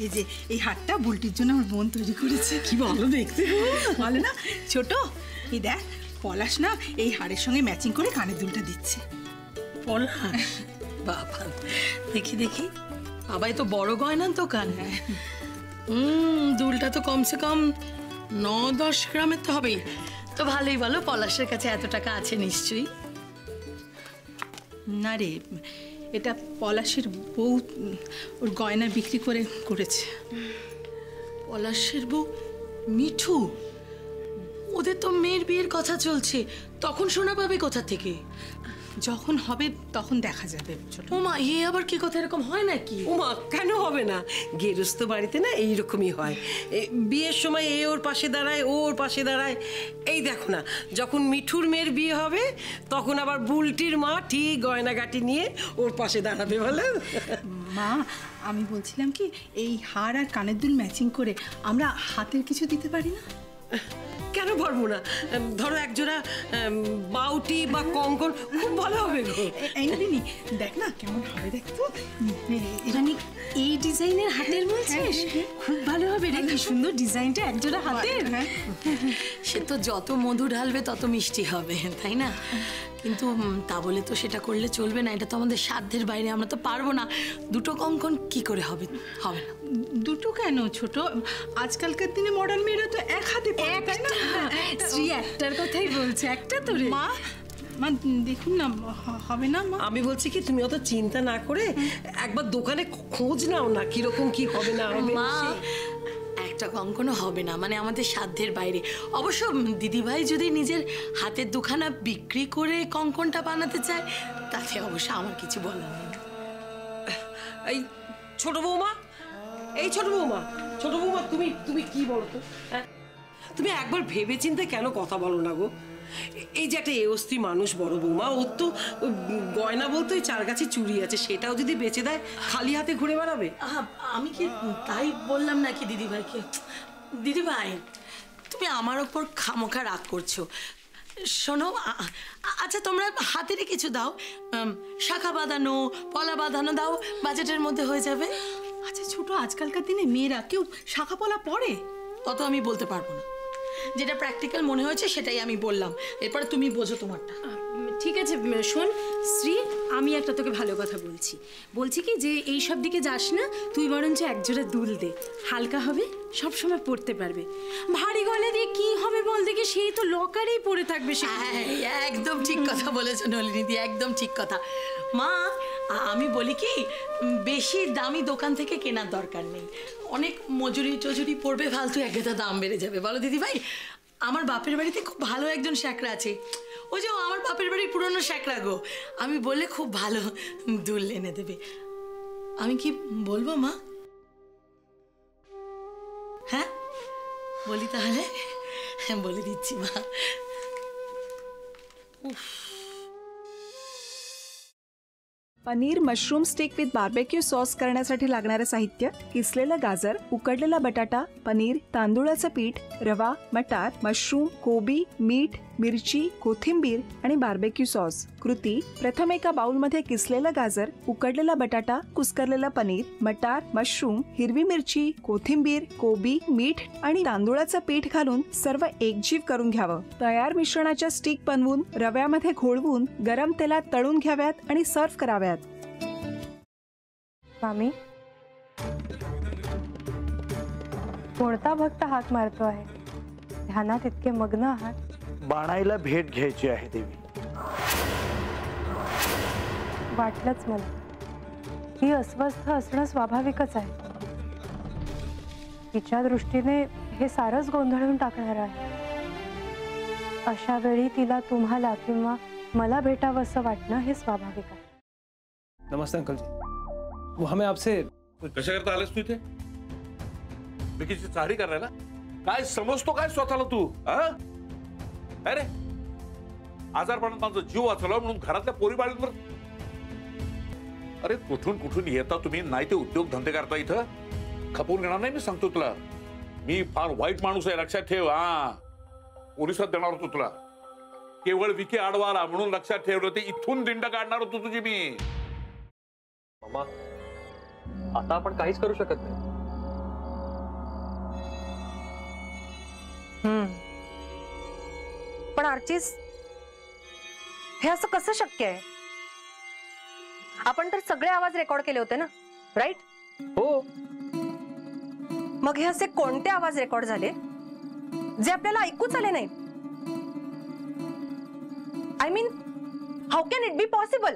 এই যে এই হারটা বুলটির জন্য আমার বোন তৈরি করেছে। কি ভালো দেখতে, ভালো না ছোট? এই দেখ পলাশ না এই হারের সঙ্গে ম্যাচিং করে কানের দুলটা দিচ্ছে। পলাশ বাবা, দেখি দেখি, বাবাই তো বড় গয়নার দোকান। দুলটা তো কমসে কম 9-10 গ্রামের তো হবেই। তো ভালোই বলো, পলাশের কাছে এত টাকা আছে নিশ্চয়ই। না রে, এটা পলাশের বউ ওর গয়না বিক্রি করে করেছে। পলাশের বউ মিঠু, ওদের তো মেয়ের বিয়ের কথা চলছে, তখন শোনা পাবে কোথা থেকে? যখন হবে তখন দেখা যাবে। ছোট ওমা, এ আবার কি কথা, এরকম হয় নাকি? ওমা, কেন হবে না? গেরস্ত বাড়িতে না এইরকমই হয়। বিয়ের সময় এ ওর পাশে দাঁড়ায়, ও ওর পাশে দাঁড়ায়। এই দেখো না, যখন মিঠুর মেয়ের বিয়ে হবে তখন আবার বুলটির মা ঠিক গয়নাগাটি নিয়ে ওর পাশে দাঁড়াবে। বলে মা, আমি বলছিলাম কি, এই হার আর কানের দুল ম্যাচিং করে আমরা হাতের কিছু দিতে পারি না? কেন পারবো না? ধরো একজোড়া বাউটি বা কঙ্কন, খুব ভালো হবে গো। এই নলিনী, দেখ না কেমন হবে, দেখ তো। মানে এই ডিজাইনের হাতের বলছিস? খুব ভালো হবে রে, কি সুন্দর ডিজাইনটা, একজোড়া হাতের। সে তো যত মধু ঢালবে তত মিষ্টি হবে, তাই না? কিন্তু তা বলে তো সেটা করলে চলবে না, এটা তো আমাদের সাধ্যের বাইরে, আমরা তো পারবো না। দুটো কঙ্কন কি করে হবে? হবে না। দুটো কেন ছোট? আজকালকার দিনে মডার্ন মেয়েরা তো এক হাতে পরে, তাই না? শ্রী একটার কথাই বলছে, একটা তো রে। মা, মা দেখুন না, হবে না মা? আমি বলছি কি, তুমি অত চিন্তা না করে একবার দোকানে খোঁজ নাও না, কিরকম কি হবে না হবে। মা, একটা কঙ্কনও হবে না, মানে আমাদের সাধ্যের বাইরে। অবশ্য দিদিভাই যদি নিজের হাতের দুখানা বিক্রি করে কঙ্কনটা বানাতে চায়, তাতে অবশ্য আমার কিছু বলার নেই। এই ছোট বৌমা, এই ছোট বৌমা, ছোট বৌমা, তুমি তুমি কি বলো তো? হ্যাঁ, তুমি একবার ভেবে চিন্তে কেন কথা বলো না গো? এই যে একটা এস্ত্রী মানুষ বড় বৌমা, ওর তো গয়না বলতে ওই 4 গাছি চুড়ি আছে, সেটাও যদি বেচে দেয় খালি হাতে ঘুরে বেড়াবে। আমি কি তাই বললাম নাকি দিদিভাইকে? দিদিভাই, তুমি আমার ওপর খামোখা রাগ করছো। শোনো, আচ্ছা তোমরা হাতেরই কিছু দাও, শাখা বাঁধানো, পলা বাঁধানো দাও, বাজেটের মধ্যে হয়ে যাবে। আচ্ছা ছোট, আজকালকার দিনে মেয়েরা কেউ শাখা পলা পরে? অত আমি বলতে পারবো না, যেটা প্র্যাকটিক্যাল মনে হয়েছে সেটাই আমি বললাম, এরপরে তুমি বোঝো তোমারটা। ঠিক আছে শোন শ্রী, আমি একটা তোকে ভালো কথা বলছি। বলছি কি যে এই সব দিকে যাস না, তুই বরঞ্চ একজোড়া দুল দে, হালকা হবে, সব সময় পরতে পারবে। ভারী গলা দিয়ে কি হবে বল দেখি, সেই তো লকারেই পড়ে থাকবে সে। একদম ঠিক কথা বলেছো নলিনীদি, একদম ঠিক কথা। মা, আমি বলি কি, বেশি দামি দোকান থেকে কেনার দরকার নেই, অনেক মজুরি টজুরি পড়বে, ফালতু একগাদা দাম বেড়ে যাবে। বলো দিদিভাই, আমার বাপের বাড়িতে খুব ভালো একজন শ্যাকরা আছে, ওই যে আমার বাপের বাড়ির পুরনো শ্যাকরা গো, আমি বললে খুব ভালো দুল এনে দেবে। আমি কি বলবো মা? হ্যাঁ বলি তাহলে? হ্যাঁ বলে দিচ্ছি মা। Paneer mushroom stick with barbecue sauce करण्यासाठी लागणारे साहित्य: किसलेलं गाजर, उकडलेला बटाटा, पनीर, तांदूळाचं पीठ, रवा, मटार, मशरूम, कोबी, मीठ, मिरची, कोथिंबीर आणि बार्बेक्यू सॉस. कृती: प्रथम एका बाउलमध्ये किसलेलं गाजर, उकडलेला बटाटा, कुस्करलेलं पनीर, मटार, मशरूम, हिरवी मिरची, कोथिंबीर, कोबी, मीठ आणि तांदूळाचं पीठ घालून सर्व एकजीव करून घ्यावं. तयार मिश्रणाच्या स्टिक बनवून रव्यामध्ये घोळवून गरम तेलात तळून घ्याव्यात आणि सर्व्ह कराव्यात. मामी, कोणता भक्त हाक मारतो आहे? ध्यानात इतके मग्न आहात? बाणाईला भेट घ्यायची आहे देवी. वाटलंच मला, ती अस्वस्थ असणं स्वाभाविकच आहे. तिच्या दृष्टीने हे सारंच गोंधळून टाकणार आहे. अशा वेळी तिला तुम्हाला किंवा मला भेटावं असं वाटणं हे स्वाभाविक आहे. नमस्ते अंकल जी, वो हमें आपसे कशा करता आलेस तू इथे? बेकीची चारी करायला? काय समजतो काय स्वतःला तू? अरे आजारपणात माझा जीव वाचवला म्हणून घरातल्या पोरीबाळींवर. अरे कुठून कुठून येता तुम्ही, नाही ते उद्योग धंदे करता इथं. खपवून घेणार नाही, मी सांगतो तुला. मी फार वाईट माणूस आहे, लक्षात ठेव. पोलिसात देणार होतो तुला, केवळ विके आडवाला म्हणून लक्षात ठेवलं. ते इथून दिंड काढणार होतो तुझी मी. मामा, आता आपण काहीच करू शकत नाही. पण आर्चीस, हे असं कसं शक्य आहे? आपण तर सगळे आवाज रेकॉर्ड केले होते ना, राईट? हो. मग हे असे कोणते आवाज रेकॉर्ड झाले जे आपल्याला ऐकूच आले नाहीत? I mean, how can it be possible?